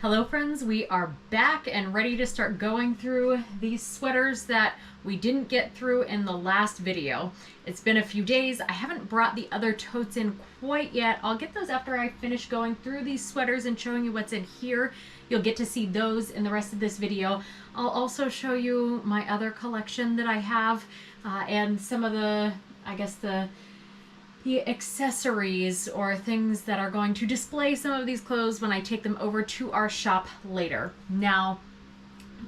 Hello friends, we are back and ready to start going through these sweaters that we didn't get through in the last video. It's been a few days. I haven't brought the other totes in quite yet. I'll get those after I finish going through these sweaters and showing you what's in here. You'll get to see those in the rest of this video. I'll also show you my other collection that I have and some of the, the accessories or things that are going to display some of these clothes when I take them over to our shop later. Now,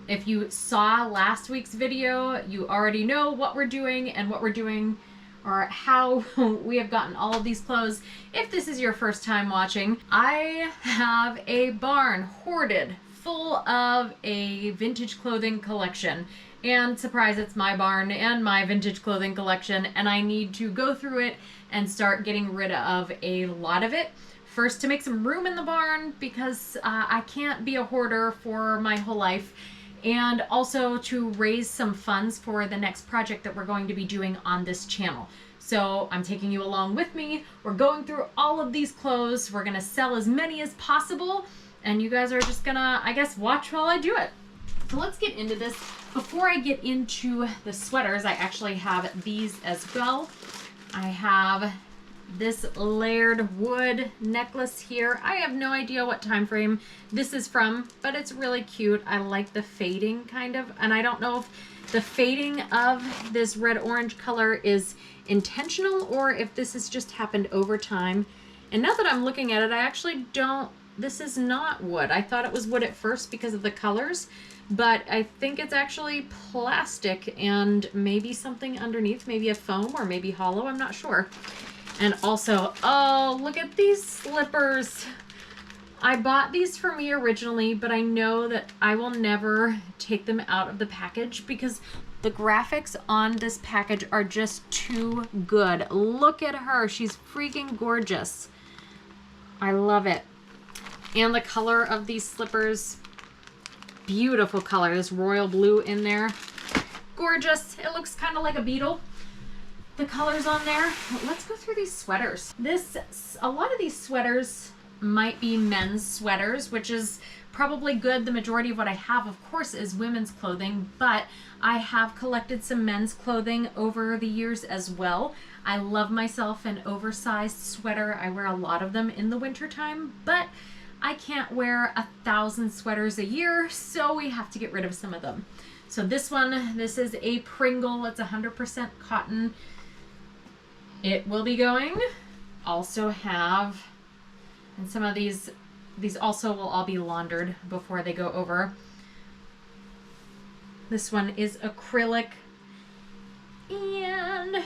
if you saw last week's video, you already know what we're doing and what we're doing or how we have gotten all of these clothes. If this is your first time watching, I have a barn hoarded full of a vintage clothing collection. And surprise, it's my barn and my vintage clothing collection, and I need to go through it and start getting rid of a lot of it. First, to make some room in the barn because I can't be a hoarder for my whole life, and also to raise some funds for the next project that we're going to be doing on this channel. So I'm taking you along with me. We're going through all of these clothes. We're gonna sell as many as possible, and you guys are just gonna, I guess, watch while I do it. So let's get into this. Before I get into the sweaters, I actually have these as well. I have this layered wood necklace here. I have no idea what time frame this is from, but it's really cute. I like the fading kind of, and I don't know if the fading of this red-orange color is intentional or if this has just happened over time. And now that I'm looking at it, I actually don't, this is not wood. I thought it was wood at first because of the colors, but I think it's actually plastic and maybe something underneath, maybe a foam or maybe hollow, I'm not sure. And also, oh, look at these slippers. I bought these for me originally, but I know that I will never take them out of the package because the graphics on this package are just too good. Look at her, she's freaking gorgeous. I love it. And the color of these slippers, beautiful color, this royal blue in there, gorgeous. It looks kind of like a beetle, the colors on there. Let's go through these sweaters. A lot of these sweaters might be men's sweaters, which is probably good. The majority of what I have, of course, is women's clothing, but I have collected some men's clothing over the years as well. I love myself an oversized sweater. I wear a lot of them in the winter time, but I can't wear 1,000 sweaters a year, so we have to get rid of some of them. So this one, this is a Pringle. It's 100% cotton. It will be going. Also have, and some of these also will all be laundered before they go over. This one is acrylic, and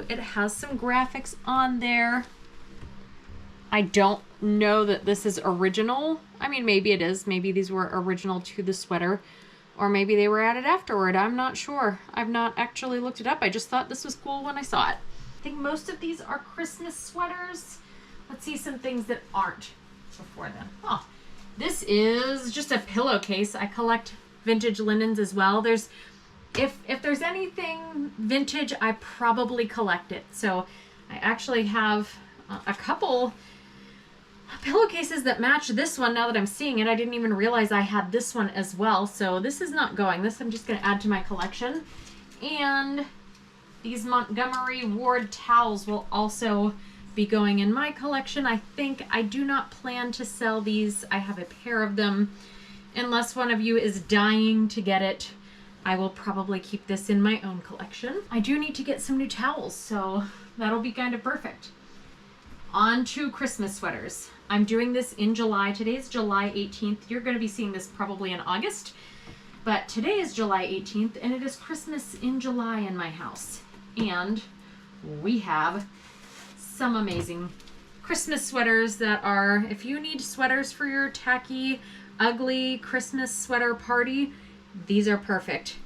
it has some graphics on there. I don't know that this is original. I mean, maybe it is. Maybe these were original to the sweater, or maybe they were added afterward. I'm not sure. I've not actually looked it up. I just thought this was cool when I saw it. I think most of these are Christmas sweaters. Let's see some things that aren't before then. Oh, this is just a pillowcase. I collect vintage linens as well. If there's anything vintage, I probably collect it. So I actually have a couple pillowcases that match this one. Now that I'm seeing it, I didn't even realize I had this one as well. So this is not going. This I'm just going to add to my collection. And these Montgomery Ward towels will also be going in my collection. I think I do not plan to sell these. I have a pair of them. Unless one of you is dying to get it, I will probably keep this in my own collection. I do need to get some new towels, so that'll be kind of perfect. On to Christmas sweaters. I'm doing this in July. Today is July 18th. You're going to be seeing this probably in August, but today is July 18th, and it is Christmas in July in my house. And we have some amazing Christmas sweaters that are, if you need sweaters for your tacky, ugly Christmas sweater party, these are perfect.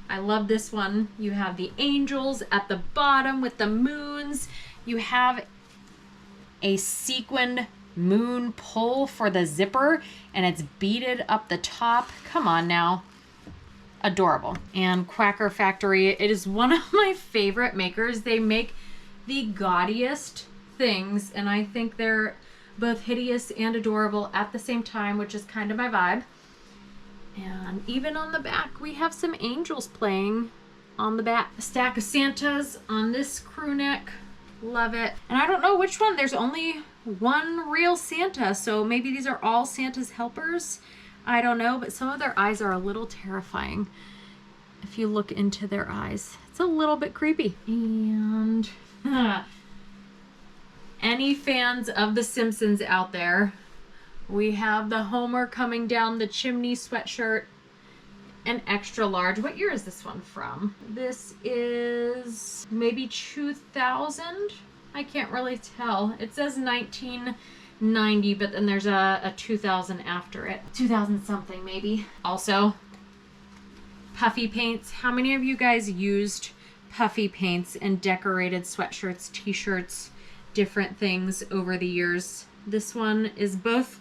I love this one. You have the angels at the bottom with the moons. You have a sequined moon pull for the zipper, and it's beaded up the top. Come on now. Adorable. And Quacker Factory, it is one of my favorite makers. They make the gaudiest things, and I think they're both hideous and adorable at the same time, which is kind of my vibe. And even on the back, we have some angels playing on the back. A stack of Santas on this crew neck. Love it. And I don't know which one. There's only one real Santa, so maybe these are all Santa's helpers. I don't know, but some of their eyes are a little terrifying. If you look into their eyes, it's a little bit creepy. And any fans of The Simpsons out there, we have the Homer coming down the chimney sweatshirt, an extra large. What year is this one from? This is maybe 2000. I can't really tell. It says 1990, but then there's a 2000 after it. 2000 something maybe. Also, puffy paints. How many of you guys used puffy paints and decorated sweatshirts, t-shirts, different things over the years? This one is both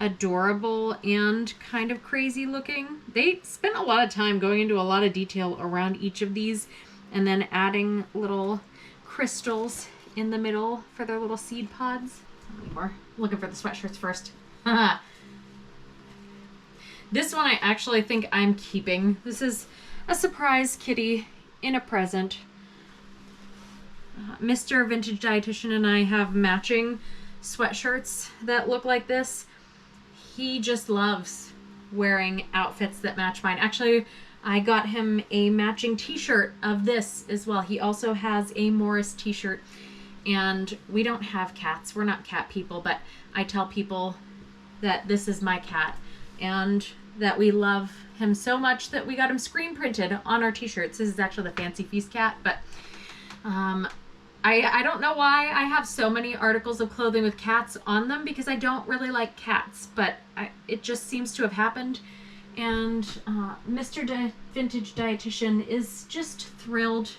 adorable and kind of crazy looking. They spent a lot of time going into a lot of detail around each of these and then adding little crystals in the middle for their little seed pods. We're looking for the sweatshirts first. This one I actually think I'm keeping. This is a surprise kitty in a present. Mr. Vintage Dietitian and I have matching sweatshirts that look like this. He just loves wearing outfits that match mine. Actually, I got him a matching t-shirt of this as well. He also has a Morris t-shirt, and we don't have cats. We're not cat people, but I tell people that this is my cat and that we love him so much that we got him screen printed on our t-shirts. This is actually the Fancy Feast cat, but I don't know why I have so many articles of clothing with cats on them, because I don't really like cats, but it just seems to have happened. And Mr. Vintage Dietitian is just thrilled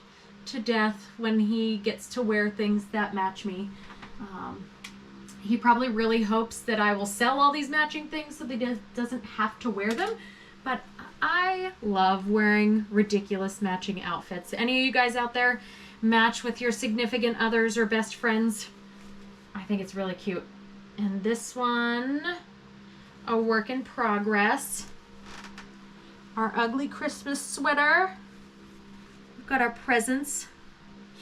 to death when he gets to wear things that match me. He probably really hopes that I will sell all these matching things so that he doesn't have to wear them, but I love wearing ridiculous matching outfits. Any of you guys out there match with your significant others or best friends? I think it's really cute. And this one, a work in progress. Our ugly Christmas sweater. We've got our presents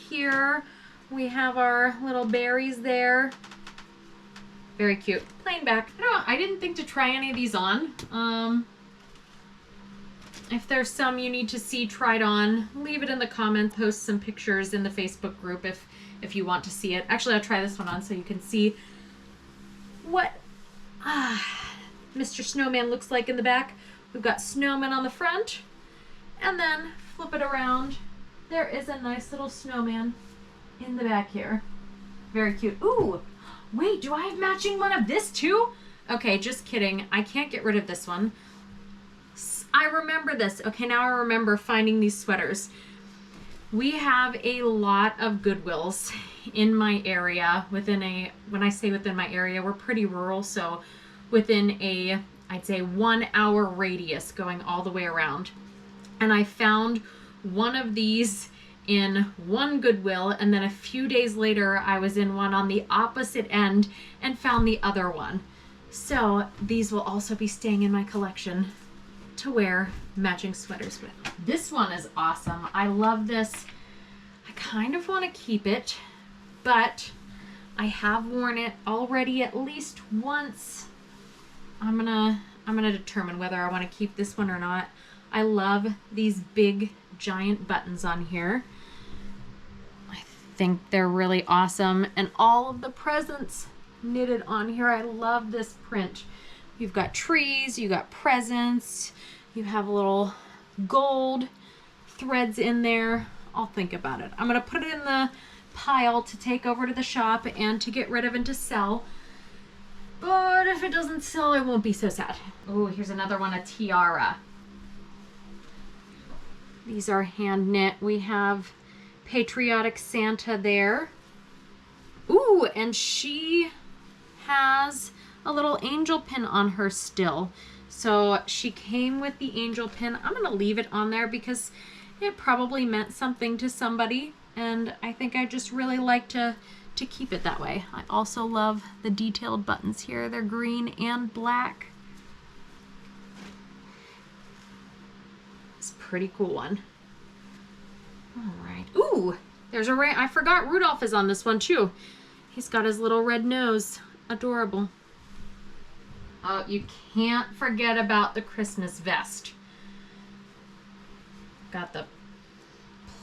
here. We have our little berries there. Very cute. Plain back. I don't know, I didn't think to try any of these on. If there's some you need to see tried on, leave it in the comments. Post some pictures in the Facebook group if you want to see it. Actually, I'll try this one on so you can see what Mr. Snowman looks like in the back. We've got snowman on the front, and then flip it around. There is a nice little snowman in the back here. Very cute. Ooh, wait, do I have matching one of this too? Okay, just kidding. I can't get rid of this one. I remember this. Okay, now I remember finding these sweaters. We have a lot of Goodwills in my area. When I say within my area, we're pretty rural, so within a, I'd say 1 hour radius going all the way around. And I found one of these in one Goodwill, and then a few days later I was in one on the opposite end and found the other one. So these will also be staying in my collection to wear matching sweaters with. This one is awesome. I love this. I kind of want to keep it, but I have worn it already at least once. I'm gonna determine whether I want to keep this one or not. I love these big giant buttons on here. I think they're really awesome, and all of the presents knitted on here. I love this print. You've got trees, you got presents, you have little gold threads in there. I'll think about it. I'm gonna put it in the pile to take over to the shop and to get rid of and to sell. But if it doesn't sell, I won't be so sad. Oh, here's another one, a tiara. These are hand knit. We have Patriotic Santa there. Ooh, and she has a little angel pin on her still. So she came with the angel pin. I'm gonna leave it on there because it probably meant something to somebody, and I think I just really like to to keep it that way. I also love the detailed buttons here. They're green and black. It's a pretty cool one. All right. Ooh, there's a I forgot Rudolph is on this one too. He's got his little red nose. Adorable. Oh, you can't forget about the Christmas vest. Got the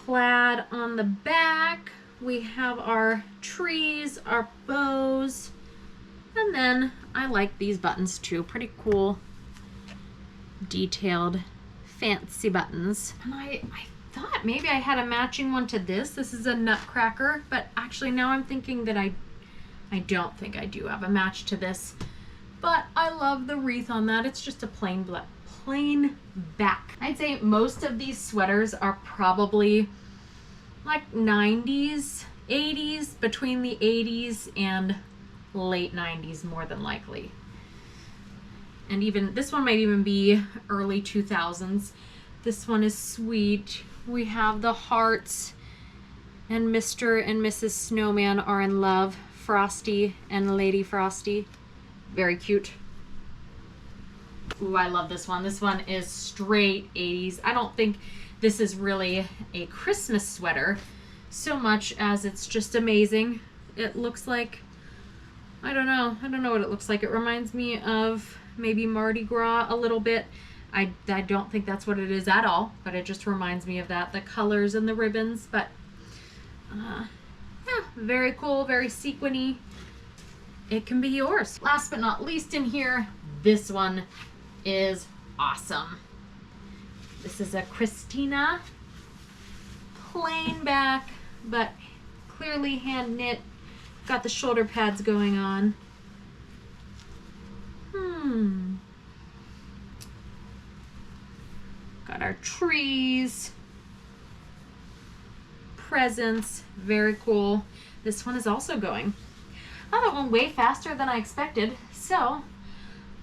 plaid on the back. We have our trees, our bows, and then I like these buttons too. Pretty cool, detailed, fancy buttons. And I thought maybe I had a matching one to this. This is a nutcracker, but actually now I'm thinking that I don't think I do have a match to this. But I love the wreath on that. It's just a plain back. I'd say most of these sweaters are probably like 90s, 80s, between the 80s and late 90s more than likely. And even this one might even be early 2000s. This one is sweet. We have the hearts, and Mr. and Mrs. Snowman are in love. Frosty and Lady Frosty. Very cute. Ooh, I love this one. This one is straight 80s. I don't think this is really a Christmas sweater so much as it's just amazing. It looks like, I don't know what it looks like. It reminds me of maybe Mardi Gras a little bit. I don't think that's what it is at all, but it just reminds me of that. The colors and the ribbons, but yeah, very cool, very sequiny. It can be yours. Last but not least in here, this one is awesome. This is a Christina, plain back, but clearly hand knit. Got the shoulder pads going on. Got our trees, presents, very cool. This one is also going. Oh, that went way faster than I expected. So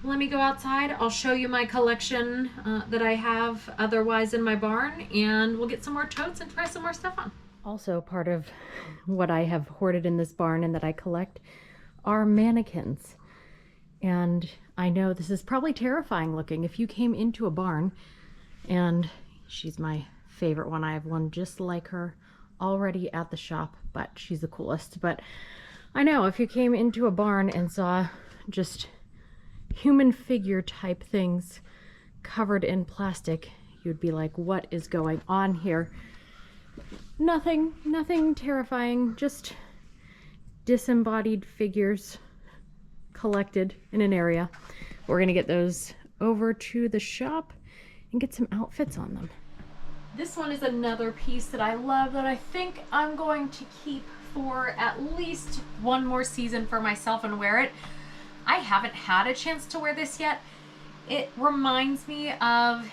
let me go outside. I'll show you my collection that I have otherwise in my barn, and we'll get some more totes and try some more stuff on. Also, part of what I have hoarded in this barn and that I collect are mannequins. And I know this is probably terrifying looking. If you came into a barn, and she's my favorite one. I have one just like her already at the shop, but she's the coolest. But I know if you came into a barn and saw just human figure type things covered in plastic, you'd be like, what is going on here? Nothing terrifying, just disembodied figures collected in an area. We're gonna get those over to the shop and get some outfits on them. This one is another piece that I love that I think I'm going to keep for at least one more season for myself and wear it. I haven't had a chance to wear this yet. It reminds me of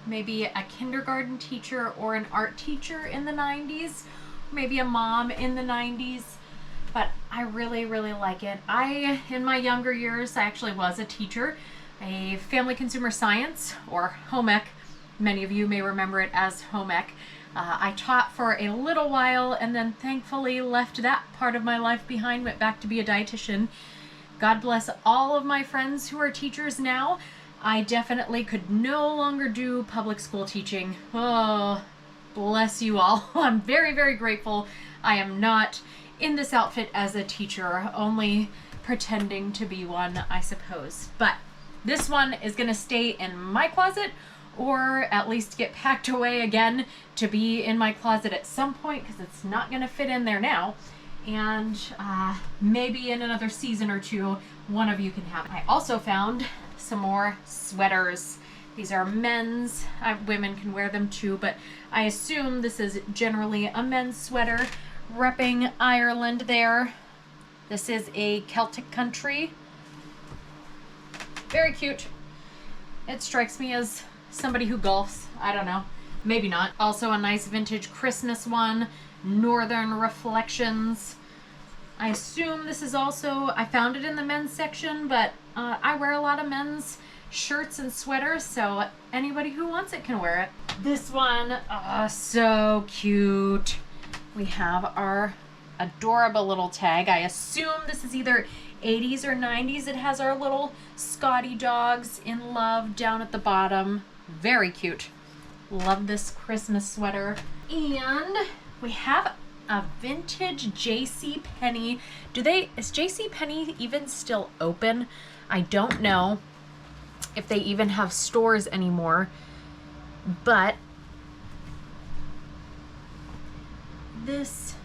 maybe a kindergarten teacher or an art teacher in the 90s, maybe a mom in the 90s, but I really like it. In my younger years, I actually was a teacher, a family consumer science, or home ec. Many of you may remember it as home ec. I taught for a little while and then thankfully left that part of my life behind, went back to be a dietitian. God bless all of my friends who are teachers now. I definitely could no longer do public school teaching. Oh, bless you all. I'm very grateful I am not in this outfit as a teacher, only pretending to be one, I suppose. But this one is gonna stay in my closet, or at least get packed away again to be in my closet at some point, because it's not gonna fit in there now. And maybe in another season or two, one of you can have it. I also found some more sweaters. These are men's. Women can wear them too, but I assume this is generally a men's sweater. Repping Ireland there. This is a Celtic country. Very cute. It strikes me as somebody who golfs. I don't know. Maybe not. Also a nice vintage Christmas one. Northern Reflections. I assume this is also, I found it in the men's section, but I wear a lot of men's shirts and sweaters, so anybody who wants it can wear it. This one, so cute. We have our adorable little tag. I assume this is either 80s or 90s. It has our little Scotty dogs in love down at the bottom. Very cute. Love this Christmas sweater. And we have a vintage JCPenney. Is JCPenney even still open? I don't know if they even have stores anymore, but this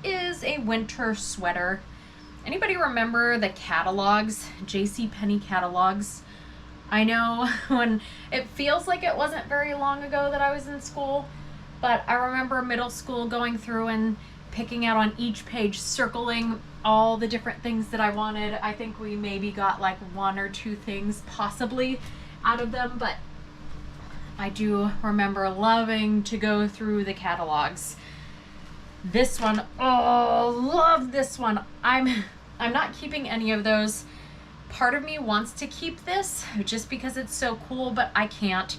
is a winter sweater. Anybody remember the catalogs, JCPenney catalogs? I know when it feels like it wasn't very long ago that I was in school, but I remember middle school going through and picking out on each page, circling all the different things that I wanted. I think we maybe got like 1 or 2 things possibly out of them, but I do remember loving to go through the catalogs. This one, oh, love this one. I'm not keeping any of those. Part of me wants to keep this just because it's so cool, but I can't.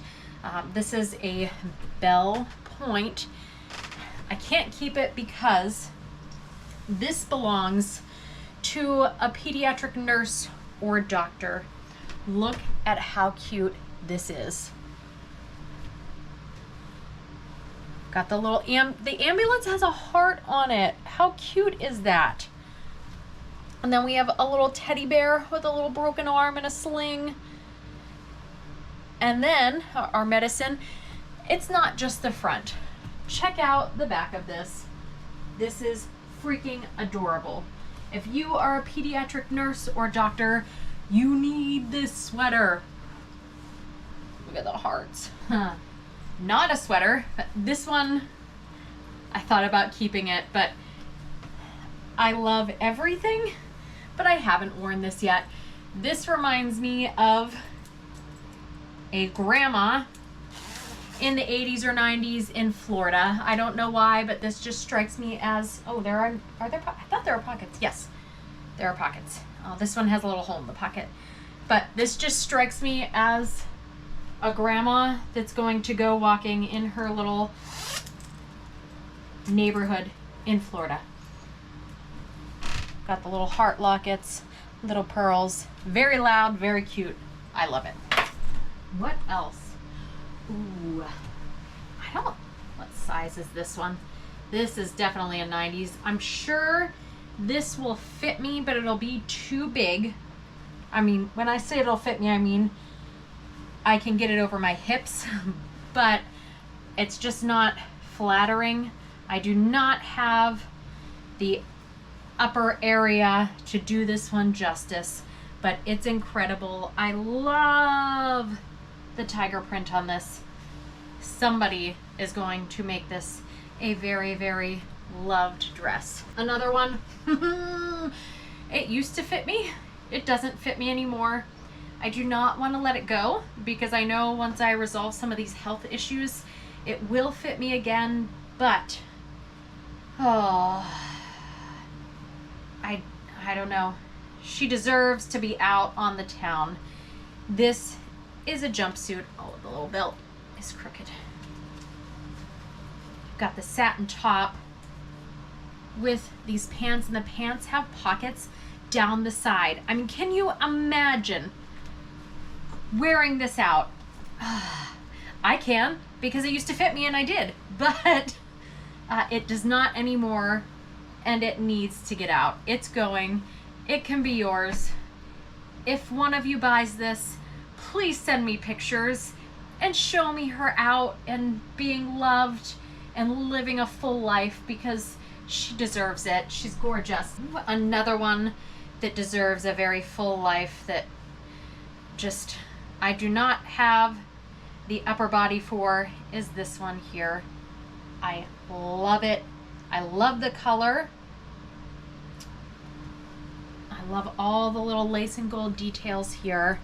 This is a Bell Point. I can't keep it because this belongs to a pediatric nurse or doctor. Look at how cute this is. Got the little the ambulance has a heart on it. How cute is that? And then we have a little teddy bear with a little broken arm and a sling. And then our medicine, it's not just the front. Check out the back of this. This is freaking adorable. If you are a pediatric nurse or doctor, you need this sweater. Look at the hearts. Not a sweater. This one, I thought about keeping it, but I love everything, but I haven't worn this yet. This reminds me of a grandma in the 80s or 90s in Florida. I don't know why, but this just strikes me as, oh, are there, I thought there were pockets. Yes, there are pockets. Oh, this one has a little hole in the pocket. But this just strikes me as a grandma that's going to go walking in her little neighborhood in Florida. Got the little heart lockets, little pearls. Very loud, very cute. I love it. What else? Ooh, what size is this one? This is definitely a 90s. I'm sure this will fit me, but it'll be too big. I mean, when I say it'll fit me, I mean I can get it over my hips, but it's just not flattering. I do not have the upper area to do this one justice, but it's incredible. I love the tiger print on this. Somebody is going to make this a very, very loved dress. Another one. It used to fit me. It doesn't fit me anymore. I do not want to let it go because I know once I resolve some of these health issues, it will fit me again, but oh, I don't know. She deserves to be out on the town. This is a jumpsuit. Oh, the little belt is crooked. Got the satin top with these pants, and the pants have pockets down the side. I mean, can you imagine wearing this out? I can, because it used to fit me and I did, but it does not anymore, and it needs to get out. It's going. It can be yours. If one of you buys this, please send me pictures and show me her out and being loved and living a full life, because she deserves it. She's gorgeous. Another one that deserves a very full life that just I do not have the upper body for is this one here. I love it. I love the color. I love all the little lace and gold details here.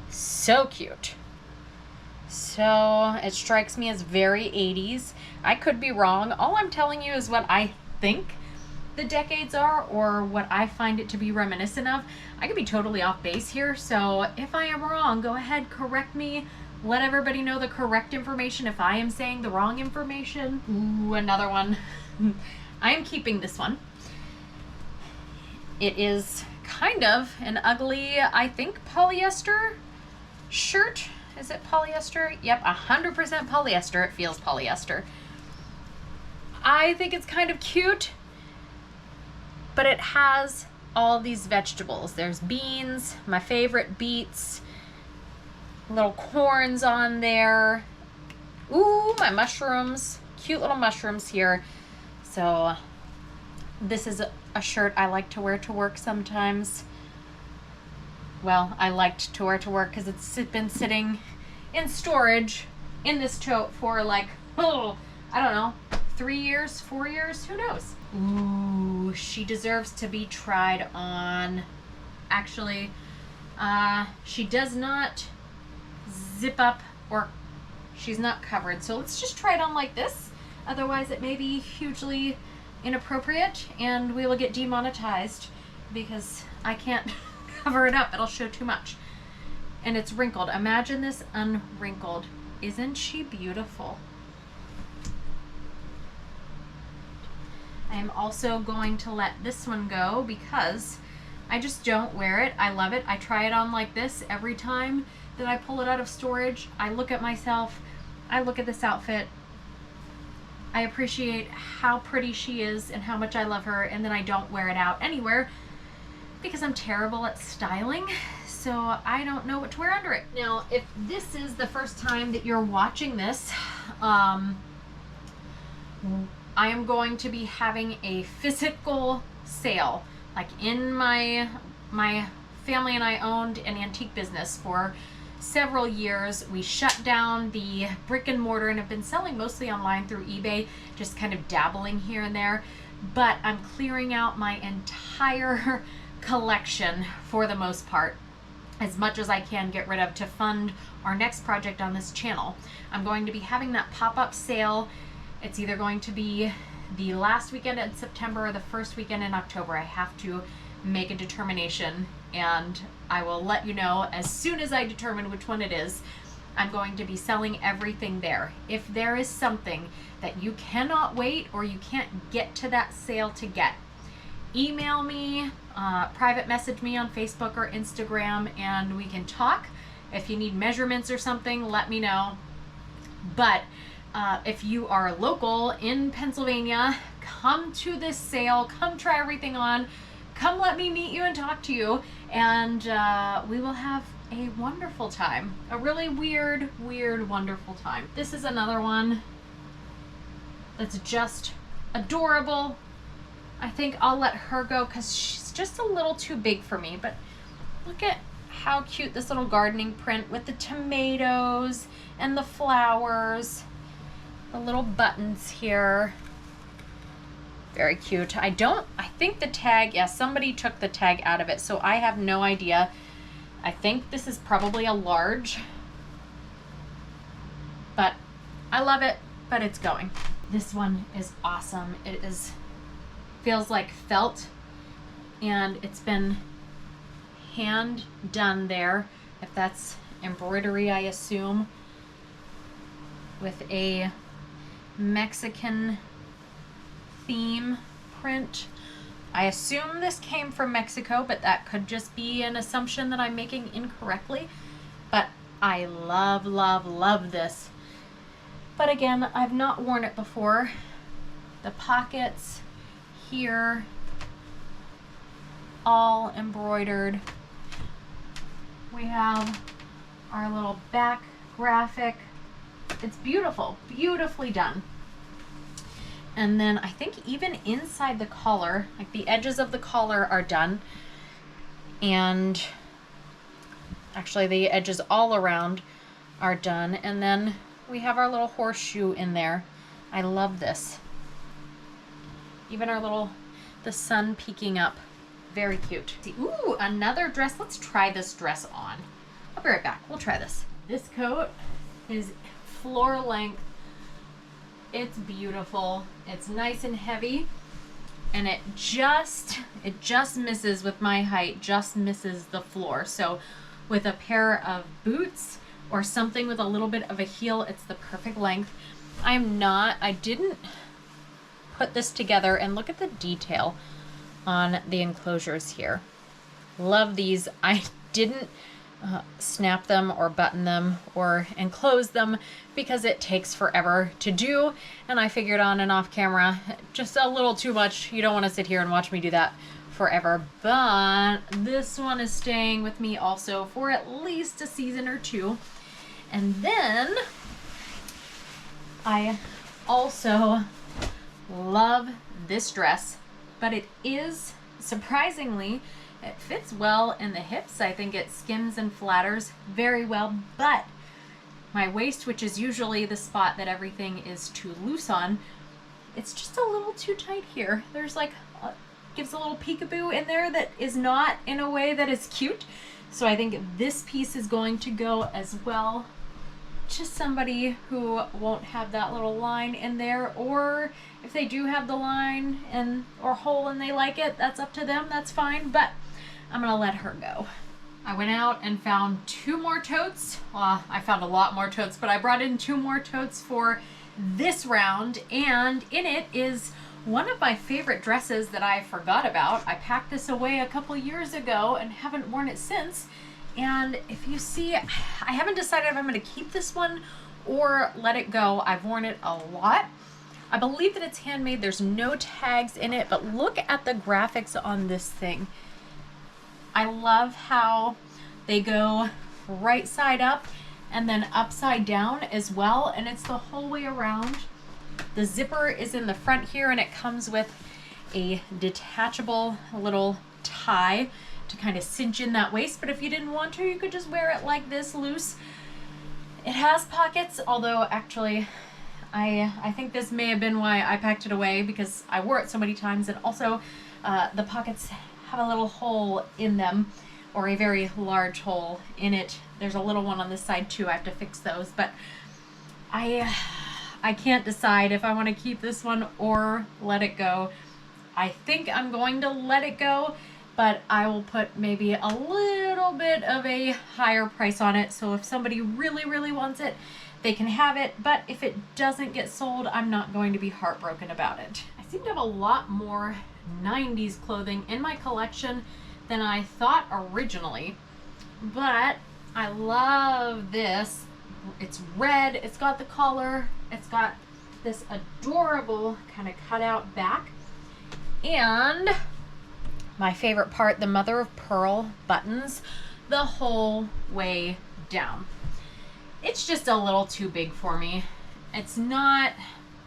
So cute. So it strikes me as very 80s. I could be wrong. All I'm telling you is what I think the decades are, or what I find it to be reminiscent of. I could be totally off base here, so if I am wrong, go ahead, correct me. Let everybody know the correct information if I am saying the wrong information. Ooh, another one. I am keeping this one. It is kind of an ugly, I think, polyester shirt. Is it polyester? Yep, 100% polyester. It feels polyester. I think it's kind of cute, but it has all these vegetables. There's beans, my favorite, beets, little corns on there. Ooh, my mushrooms, cute little mushrooms here. So this is a shirt I like to wear to work sometimes. Well, I liked to wear to work because it's been sitting in storage in this tote for like, oh, I don't know, 3 years, 4 years, who knows? Ooh, she deserves to be tried on. Actually, she does not zip up, or she's not covered. So let's just try it on like this. Otherwise it may be hugely inappropriate and we will get demonetized because I can't cover it up. It'll show too much. And it's wrinkled. Imagine this unwrinkled. Isn't she beautiful? I am also going to let this one go because I just don't wear it. I love it. I try it on like this every time that I pull it out of storage. I look at myself. I look at this outfit. I appreciate how pretty she is and how much I love her, and then I don't wear it out anywhere because I'm terrible at styling, so I don't know what to wear under it. Now, if this is the first time that you're watching this, I am going to be having a physical sale. Like in my family and I owned an antique business for several years. We shut down the brick and mortar and have been selling mostly online through eBay, just kind of dabbling here and there. But I'm clearing out my entire collection for the most part, as much as I can get rid of to fund our next project on this channel. I'm going to be having that pop-up sale. It's either going to be the last weekend in September or the first weekend in October. I have to make a determination, and I will let you know as soon as I determine which one it is. I'm going to be selling everything there. If there is something that you cannot wait or you can't get to that sale to get, email me, private message me on Facebook or Instagram, and we can talk. If you need measurements or something, let me know. But if you are local in Pennsylvania, come to this sale, come try everything on, come let me meet you and talk to you, and we will have a wonderful time. A really weird, wonderful time. This is another one that's just adorable. I think I'll let her go because she's just a little too big for me, but look at how cute this little gardening print with the tomatoes and the flowers, the little buttons here. Very cute. I think the tag, yeah, somebody took the tag out of it, so I have no idea. I think this is probably a large, but I love it, but it's going. This one is awesome. It feels like felt, and it's been hand done there, if that's embroidery, I assume, with a Mexican theme print. I assume this came from Mexico, but that could just be an assumption that I'm making incorrectly. But I love this. But again, I've not worn it before. The pockets here, all embroidered. We have our little back graphic. It's beautiful, beautifully done. And then I think even inside the collar, like the edges of the collar are done. And actually the edges all around are done. And then we have our little horseshoe in there. I love this. Even our little, the sun peeking up. Very cute. Ooh, another dress. Let's try this dress on. I'll be right back. We'll try this. This coat is floor length. It's beautiful. It's nice and heavy, and it just misses with my height, just misses the floor. So with a pair of boots or something with a little bit of a heel, it's the perfect length. I didn't put this together, and look at the detail on the enclosures here. Love these. I didn't snap them or button them or enclose them because it takes forever to do, and I figured on and off camera, just a little too much. You don't want to sit here and watch me do that forever, but this one is staying with me also for at least a season or two. And then I also love this dress, but it is surprisingly, it fits well in the hips. I think it skims and flatters very well, but my waist, which is usually the spot that everything is too loose on, it's just a little too tight here. There's like, gives a little peekaboo in there that is not in a way that is cute. So I think this piece is going to go as well. Just somebody who won't have that little line in there, or if they do have the line and or hole and they like it, that's up to them, that's fine, but I'm gonna let her go. I went out and found 2 more totes. Well, I found a lot more totes, but I brought in 2 more totes for this round, and in it is one of my favorite dresses that I forgot about. I packed this away a couple years ago and haven't worn it since. And if you see, I haven't decided if I'm going to keep this one or let it go. I've worn it a lot. I believe that it's handmade. There's no tags in it, but look at the graphics on this thing. I love how they go right side up and then upside down as well, and it's the whole way around. The zipper is in the front here, and it comes with a detachable little tie to kind of cinch in that waist, but if you didn't want to, you could just wear it like this, loose. It has pockets, although actually I think this may have been why I packed it away, because I wore it so many times, and also the pockets have a little hole in them, or a very large hole in it. There's a little one on this side too. I have to fix those, but I can't decide if I want to keep this one or let it go. I think I'm going to let it go, but I will put maybe a little bit of a higher price on it. So if somebody really, really wants it, they can have it. But if it doesn't get sold, I'm not going to be heartbroken about it. I seem to have a lot more 90s clothing in my collection than I thought originally, but I love this. It's red, it's got the collar, it's got this adorable kind of cutout back, and my favorite part, the mother of pearl buttons the whole way down. It's just a little too big for me. It's not,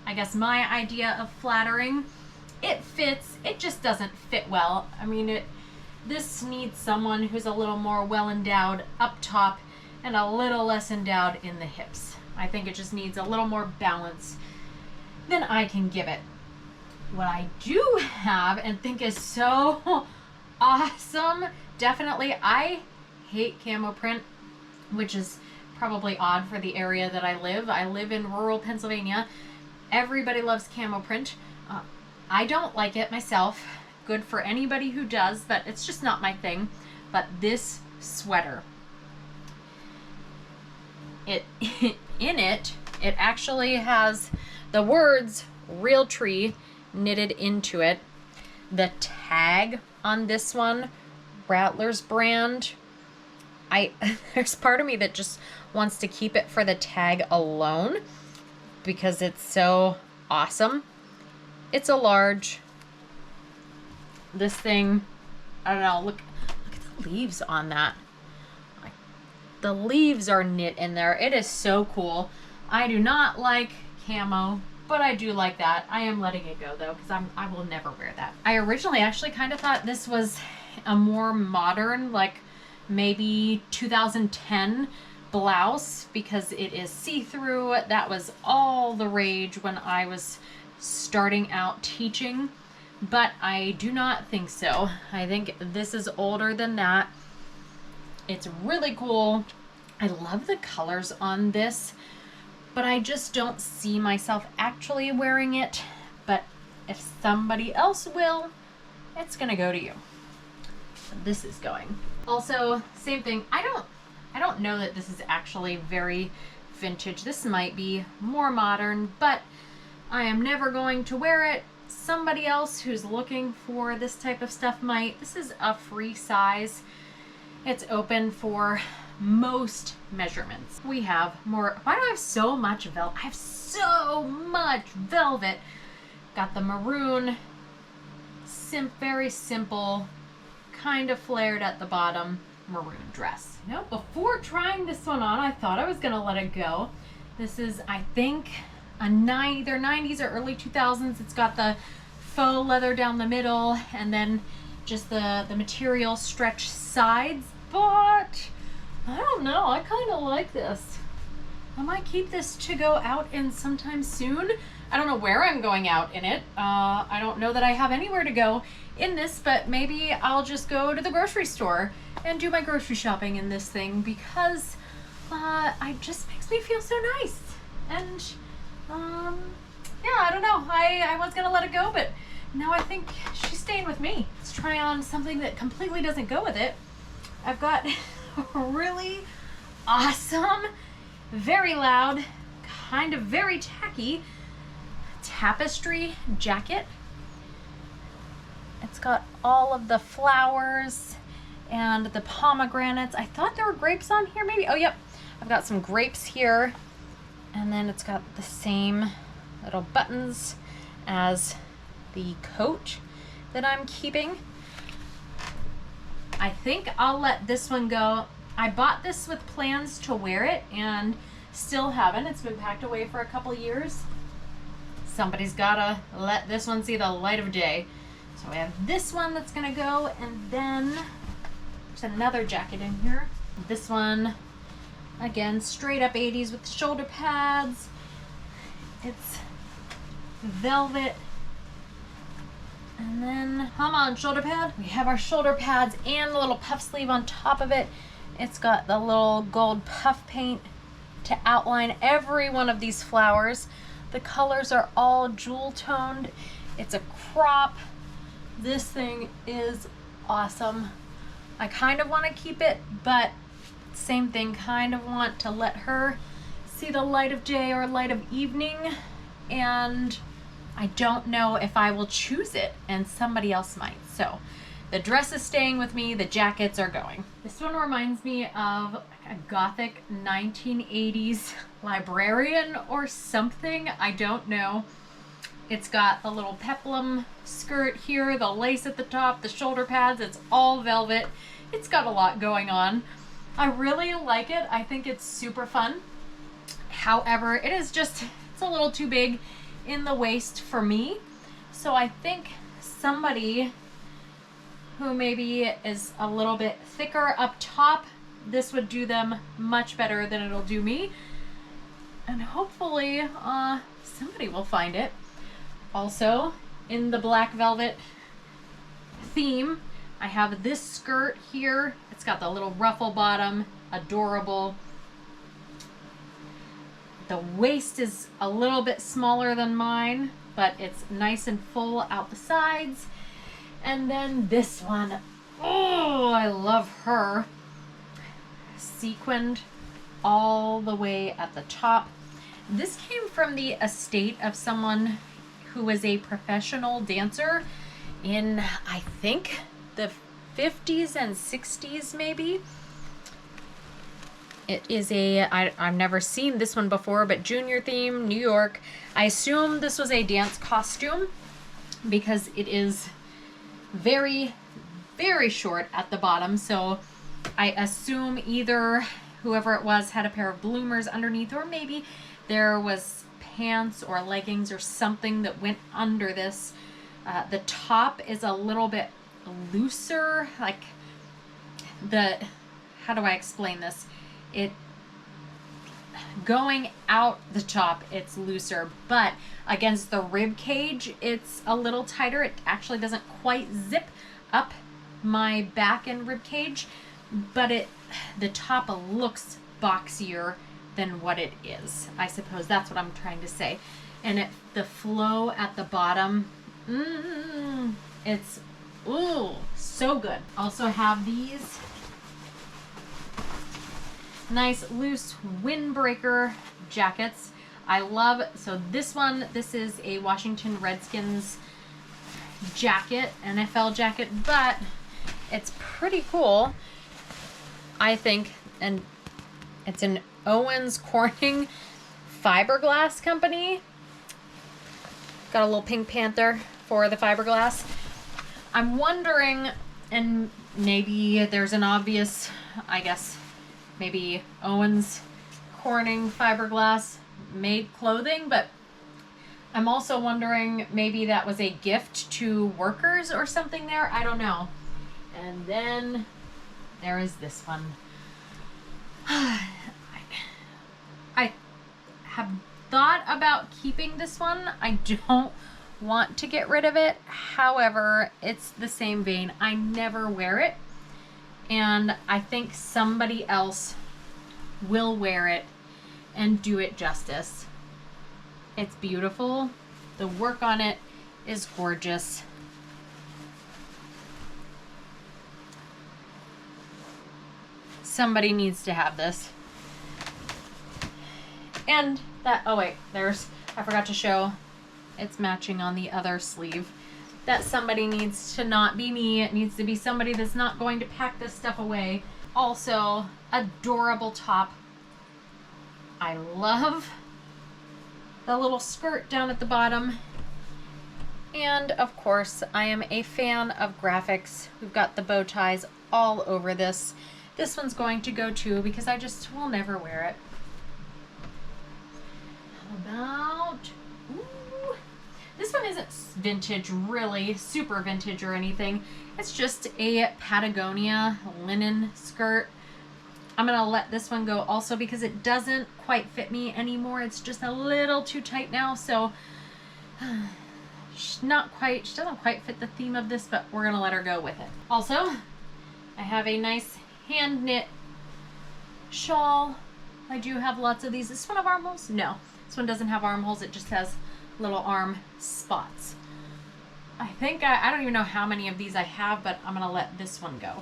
I guess, my idea of flattering. It fits, it just doesn't fit well. I mean, this needs someone who's a little more well endowed up top and a little less endowed in the hips. I think it just needs a little more balance than I can give it. What I do have and think is so awesome, definitely, I hate camo print, which is probably odd for the area that I live. I live in rural Pennsylvania. Everybody loves camo print. I don't like it myself. Good for anybody who does, but it's just not my thing. But this sweater, in it actually has the words Realtree knitted into it. The tag on this one, Rattler's brand, there's part of me that just wants to keep it for the tag alone because it's so awesome. It's a large. This thing, I don't know, look at the leaves on that. The leaves are knit in there. It is so cool. I do not like camo, but I do like that. I am letting it go though, because I will never wear that. I originally actually kind of thought this was a more modern, like maybe 2010 blouse, because it is see-through. That was all the rage when I was starting out teaching, but I do not think so. I think this is older than that. It's really cool. I love the colors on this, but I just don't see myself actually wearing it. But if somebody else will, it's gonna go to you. So this is going. Also, same thing. I don't know that this is actually very vintage. This might be more modern, but I am never going to wear it, somebody else who's looking for this type of stuff might. This is a free size. It's open for most measurements. We have more. Why do I have so much velvet? I have so much velvet. Got the maroon, very simple, kind of flared at the bottom maroon dress. You know, before trying this one on, I thought I was gonna let it go. This is, I think, either 90s or early 2000s. It's got the faux leather down the middle and then just the material stretch sides, but I don't know, I kind of like this. I might keep this to go out in sometime soon. I don't know where I'm going out in it. I don't know that I have anywhere to go in this, but maybe I'll just go to the grocery store and do my grocery shopping in this thing because it just makes me feel so nice. And yeah, I don't know. I was gonna let it go, but now I think she's staying with me. Let's try on something that completely doesn't go with it. I've got a really awesome, very loud, kind of very tacky tapestry jacket. It's got all of the flowers and the pomegranates. I thought there were grapes on here maybe. Oh, yep. I've got some grapes here. And then it's got the same little buttons as the coat that I'm keeping. I think I'll let this one go. I bought this with plans to wear it and still haven't. It's been packed away for a couple years. Somebody's gotta let this one see the light of day. So we have this one that's gonna go, and then there's another jacket in here. This one, again, straight up 80s with shoulder pads. It's velvet. And then, come on, shoulder pad. We have our shoulder pads and the little puff sleeve on top of it. It's got the little gold puff paint to outline every one of these flowers. The colors are all jewel toned. It's a crop. This thing is awesome. I kind of want to keep it, but same thing, kind of want to let her see the light of day or light of evening, and I don't know if I will choose it, and somebody else might. So the dress is staying with me, the jackets are going. This one reminds me of a gothic 1980s librarian or something, I don't know. It's got the little peplum skirt here, the lace at the top, the shoulder pads, it's all velvet. It's got a lot going on. I really like it. I think it's super fun. However, it's a little too big in the waist for me. So I think somebody who maybe is a little bit thicker up top, this would do them much better than it'll do me. And hopefully somebody will find it. Also, in the black velvet theme, I have this skirt here. It's got the little ruffle bottom, adorable. The waist is a little bit smaller than mine, but it's nice and full out the sides. And then this one, oh, I love her. Sequined all the way at the top. This came from the estate of someone who was a professional dancer in, I think, the 50s and 60s maybe. It is I've never seen this one before, but junior theme, New York. I assume this was a dance costume because it is very, very short at the bottom. So I assume either whoever it was had a pair of bloomers underneath, or maybe there was pants or leggings or something that went under this. The top is a little bit looser, like how do I explain this? Going out the top, it's looser, but against the rib cage, it's a little tighter. It actually doesn't quite zip up my back and rib cage, but the top looks boxier than what it is. I suppose that's what I'm trying to say. And the flow at the bottom, it's so good. Also have these nice loose windbreaker jackets. I love, so this is a Washington Redskins jacket, NFL jacket, but it's pretty cool, I think. And it's an Owens Corning fiberglass company. Got a little Pink Panther for the fiberglass. I'm wondering, and maybe there's an obvious, I guess, maybe Owens Corning fiberglass made clothing, but I'm also wondering maybe that was a gift to workers or something there. I don't know. And then there is this one. I have thought about keeping this one. I don't want to get rid of it. However, it's the same vein. I never wear it, and I think somebody else will wear it and do it justice. It's beautiful. The work on it is gorgeous. Somebody needs to have this. And that, oh wait, I forgot to show, it's matching on the other sleeve. That somebody needs to not be me. It needs to be somebody that's not going to pack this stuff away. Also, adorable top. I love the little skirt down at the bottom. And of course, I am a fan of graphics. We've got the bow ties all over this. This one's going to go too because I just will never wear it. How about, ooh, this one isn't vintage, really super vintage or anything. It's just a Patagonia linen skirt. I'm gonna let this one go also because it doesn't quite fit me anymore. It's just a little too tight now, so she doesn't quite fit the theme of this, but we're gonna let her go with it. Also, I have a nice hand knit shawl. I do have lots of these. This one have armholes? No, this one doesn't have armholes. It just has little arm spots. I think I don't even know how many of these I have, but I'm gonna let this one go.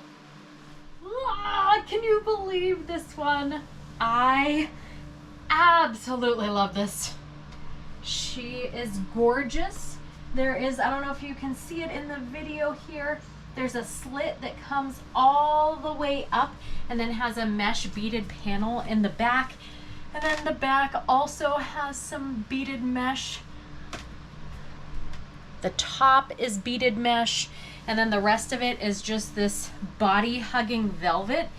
Ah, can you believe this one? I absolutely love this. She is gorgeous. There is, I don't know if you can see it in the video here, there's a slit that comes all the way up and then has a mesh beaded panel in the back. And then the back also has some beaded mesh. The top is beaded mesh, and then the rest of it is just this body hugging velvet.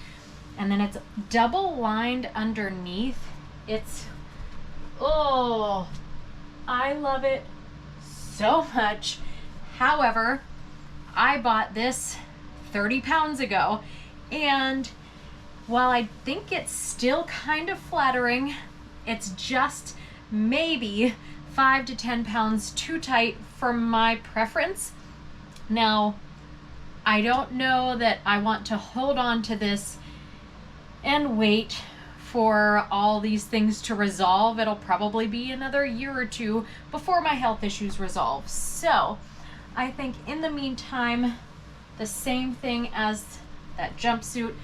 And then it's double lined underneath. It's, oh, I love it so much. However, I bought this 30 pounds ago, and while I think it's still kind of flattering, it's just maybe 5 to 10 pounds too tight for my preference. Now, I don't know that I want to hold on to this and wait for all these things to resolve. It'll probably be another year or two before my health issues resolve. So I think in the meantime, the same thing as that jumpsuit,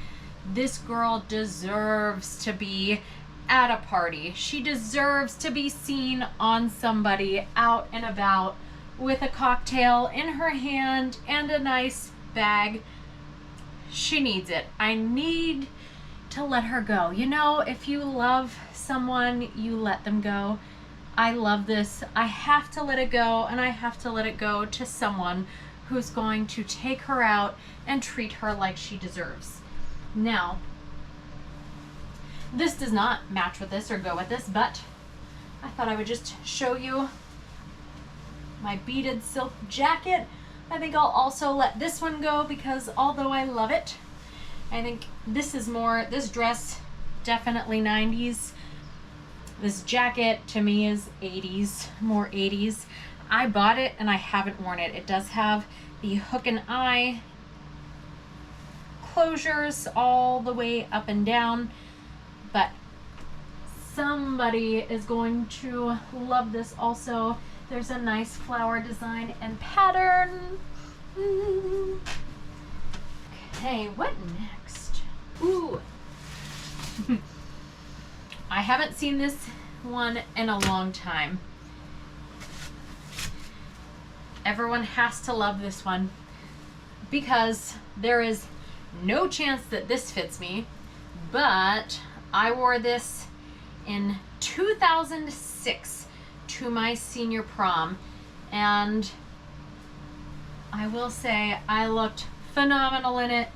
this girl deserves to be at a party. She deserves to be seen on somebody out and about with a cocktail in her hand and a nice bag. She needs it. I need to let her go. You know, if you love someone, you let them go. I love this. I have to let it go, and I have to let it go to someone who's going to take her out and treat her like she deserves. Now, this does not match with this or go with this, but I thought I would just show you my beaded silk jacket. I think I'll also let this one go because although I love it, I think this is more, this dress, definitely 90s. This jacket to me is 80s, more 80s. I bought it and I haven't worn it. It does have the hook and eye closures all the way up and down, but somebody is going to love this also. There's a nice flower design and pattern. Okay, what next? Ooh. I haven't seen this one in a long time. Everyone has to love this one because there is no chance that this fits me, but I wore this in 2006 to my senior prom, and I will say I looked phenomenal in it.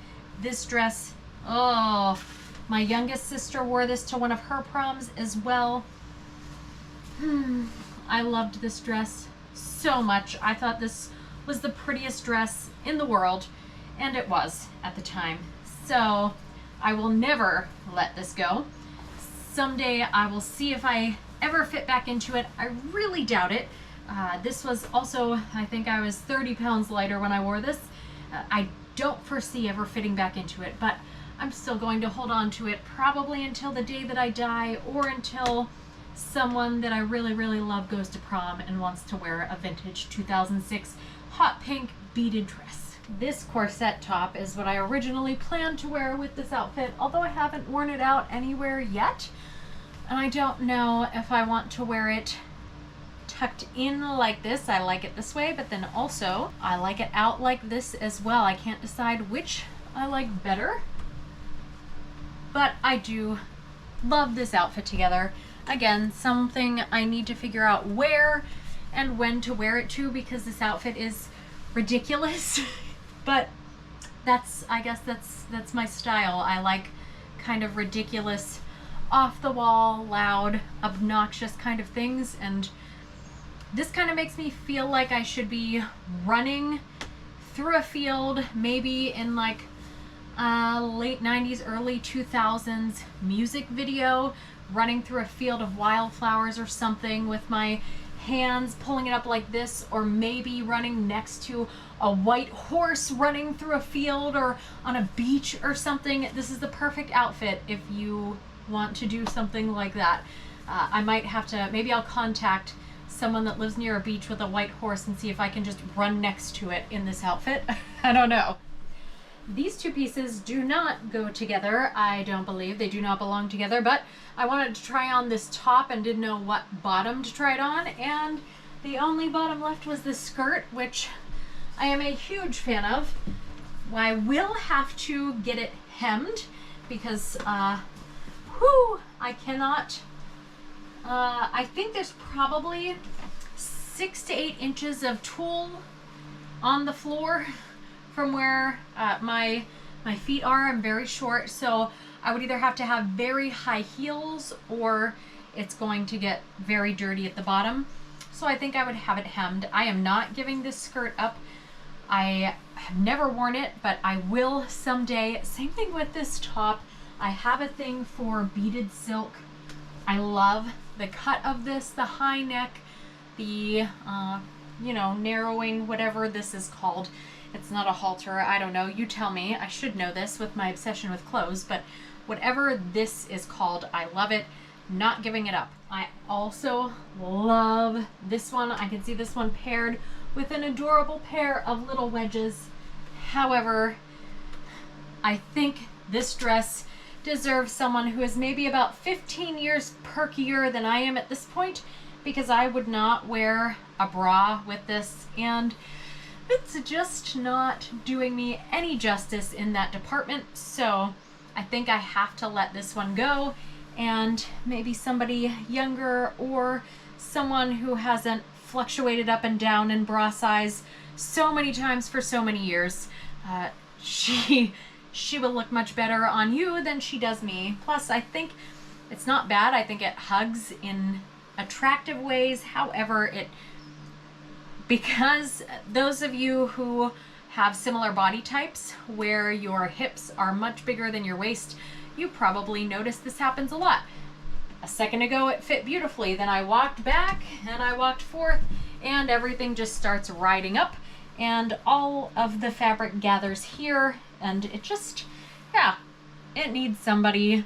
This dress, oh, my youngest sister wore this to one of her proms as well. I loved this dress so much. I thought this was the prettiest dress in the world, and it was at the time. So I will never let this go. Someday I will see if I ever fit back into it. I really doubt it. This was also, I think I was 30 pounds lighter when I wore this. I don't foresee ever fitting back into it, but I'm still going to hold on to it probably until the day that I die, or until someone that I really, really love goes to prom and wants to wear a vintage 2006 hot pink beaded dress. This corset top is what I originally planned to wear with this outfit, although I haven't worn it out anywhere yet. And I don't know if I want to wear it tucked in like this. I like it this way, but then also I like it out like this as well. I can't decide which I like better, but I do love this outfit together. Again, something I need to figure out where and when to wear it to, because this outfit is ridiculous. But I guess that's my style. I like kind of ridiculous, off the wall, loud, obnoxious kind of things, and this kind of makes me feel like I should be running through a field, maybe in like late 90s, early 2000s music video, running through a field of wildflowers or something with my hands pulling it up like this, or maybe running next to a white horse running through a field, or on a beach or something. This is the perfect outfit if you want to do something like that. I might have to, maybe I'll contact someone that lives near a beach with a white horse and see if I can just run next to it in this outfit. I don't know. These two pieces do not go together. I don't believe they do not belong together, but I wanted to try on this top and didn't know what bottom to try it on, and the only bottom left was this skirt, which I am a huge fan of. I will have to get it hemmed because I cannot, I think there's probably 6 to 8 inches of tulle on the floor from where my feet are. I'm very short, so I would either have to have very high heels, or it's going to get very dirty at the bottom. So I think I would have it hemmed. I am not giving this skirt up. I have never worn it, but I will someday. Same thing with this top. I have a thing for beaded silk. I love the cut of this, the high neck, the narrowing, whatever this is called. It's not a halter, I don't know, you tell me. I should know this with my obsession with clothes, but whatever this is called, I love it. Not giving it up. I also love this one. I can see this one paired with an adorable pair of little wedges. However, I think this dress deserves someone who is maybe about 15 years perkier than I am at this point, because I would not wear a bra with this, and it's just not doing me any justice in that department. So I think I have to let this one go, and maybe somebody younger, or someone who hasn't fluctuated up and down in bra size so many times for so many years. She will look much better on you than she does me. Plus, I think it's not bad. I think it hugs in attractive ways. However, because those of you who have similar body types where your hips are much bigger than your waist, you probably notice this happens a lot. A second ago it fit beautifully, then I walked back and I walked forth and everything just starts riding up and all of the fabric gathers here, and it just, it needs somebody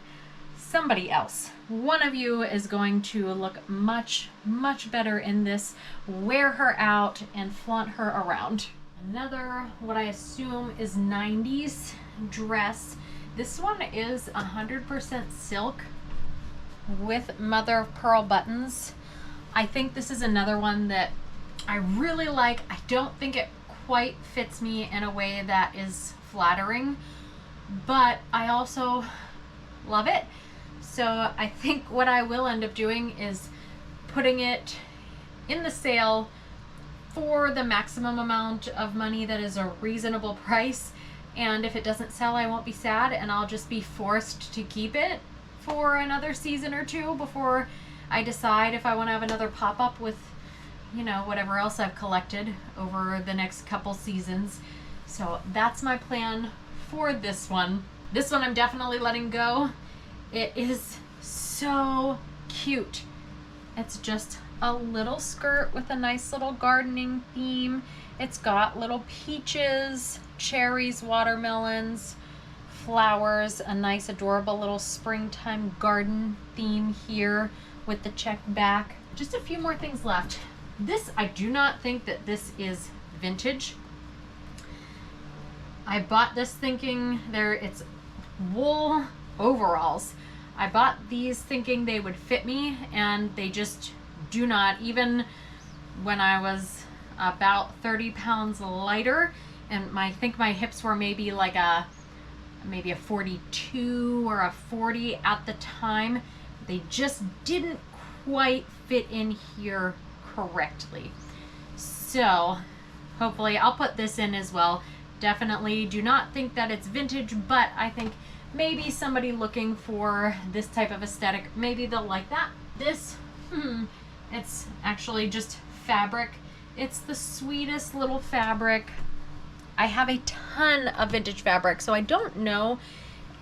else. One of you is going to look much, much better in this. Wear her out and flaunt her around. Another, what I assume is 90s dress. This one is 100% silk with mother of pearl buttons. I think this is another one that I really like. I don't think it quite fits me in a way that is flattering, but I also love it. So I think what I will end up doing is putting it in the sale for the maximum amount of money that is a reasonable price. And if it doesn't sell, I won't be sad, and I'll just be forced to keep it for another season or two before I decide if I want to have another pop-up with, you know, whatever else I've collected over the next couple seasons. So that's my plan for this one. This one I'm definitely letting go. It is so cute. It's just a little skirt with a nice little gardening theme. It's got little peaches, cherries, watermelons, flowers, a nice adorable little springtime garden theme here with the checked back. Just a few more things left. This, I do not think that this is vintage. I bought this thinking it's wool overalls. I bought these thinking they would fit me, and they just do not. Even when I was about 30 pounds lighter, and I think my hips were maybe like maybe a 42 or a 40 at the time, they just didn't quite fit in here correctly. So hopefully I'll put this in as well. Definitely do not think that it's vintage, but I think maybe somebody looking for this type of aesthetic, maybe they'll like that. This, it's actually just fabric. It's the sweetest little fabric. I have a ton of vintage fabric, so I don't know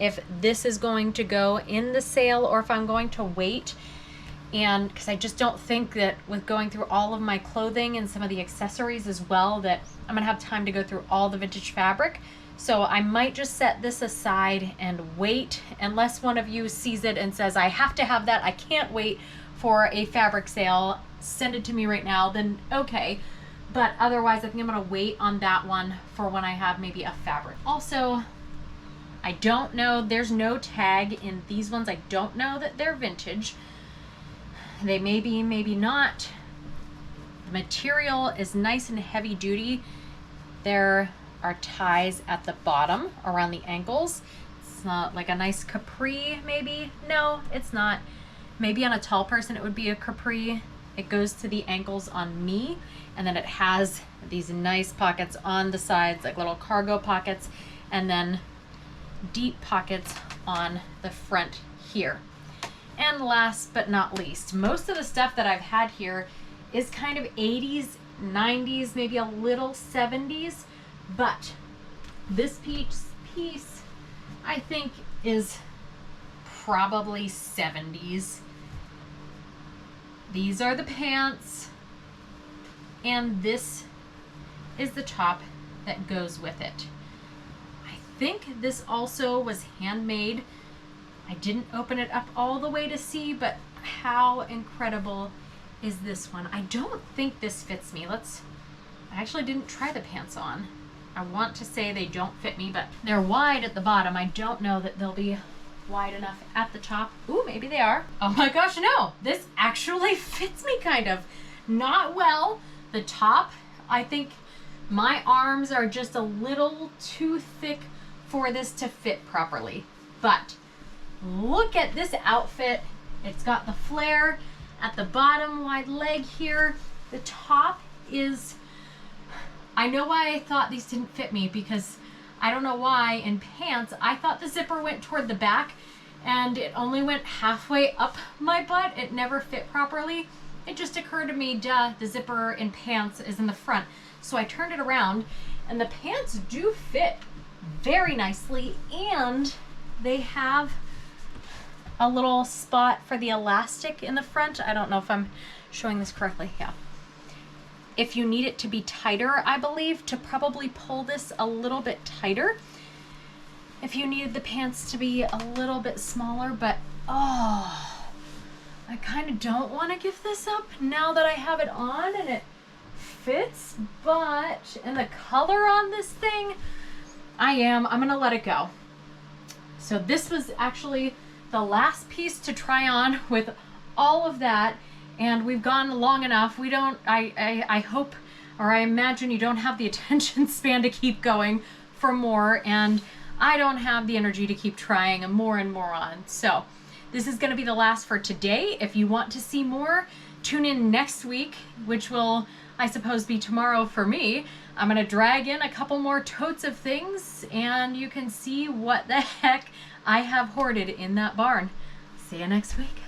if this is going to go in the sale or if I'm going to wait. And because I just don't think that with going through all of my clothing and some of the accessories as well, that I'm gonna have time to go through all the vintage fabric. So I might just set this aside and wait, unless one of you sees it and says, I have to have that, I can't wait for a fabric sale, send it to me right now, then okay. But otherwise, I think I'm gonna wait on that one for when I have maybe a fabric. Also, I don't know, there's no tag in these ones. I don't know that they're vintage. They may be, maybe not. The material is nice and heavy duty. There are ties at the bottom around the ankles. It's not like a nice capri, maybe. No, it's not. Maybe on a tall person it would be a capri. It goes to the ankles on me, and then it has these nice pockets on the sides, like little cargo pockets, and then deep pockets on the front here. And last but not least, most of the stuff that I've had here is kind of 80s, 90s, maybe a little 70s, but this piece I think is probably 70s. These are the pants, and this is the top that goes with it. I think this also was handmade. I didn't open it up all the way to see, but how incredible is this one? I don't think this fits me. I actually didn't try the pants on. I want to say they don't fit me, but they're wide at the bottom. I don't know that they'll be wide enough at the top. Ooh, maybe they are. Oh my gosh, no. This actually fits me kind of. Not well. The top, I think my arms are just a little too thick for this to fit properly. But look at this outfit. It's got the flare at the bottom, wide leg here. The top is, I know why I thought these didn't fit me, because I don't know why in pants, I thought the zipper went toward the back and it only went halfway up my butt. It never fit properly. It just occurred to me, duh, the zipper in pants is in the front. So I turned it around, and the pants do fit very nicely, and they have a little spot for the elastic in the front. I don't know if I'm showing this correctly. Yeah. If you need it to be tighter, I believe, to probably pull this a little bit tighter. If you needed the pants to be a little bit smaller, but oh, I kind of don't want to give this up now that I have it on and it fits, but, and the color on this thing, I'm gonna let it go. So this was actually the last piece to try on with all of that, and we've gone long enough. We don't, I hope, or I imagine you don't have the attention span to keep going for more, and I don't have the energy to keep trying more and more on. So this is going to be the last for today. If you want to see more, tune in next week, which will, I suppose, be tomorrow for me. I'm going to drag in a couple more totes of things, and you can see what the heck I have hoarded in that barn. See you next week.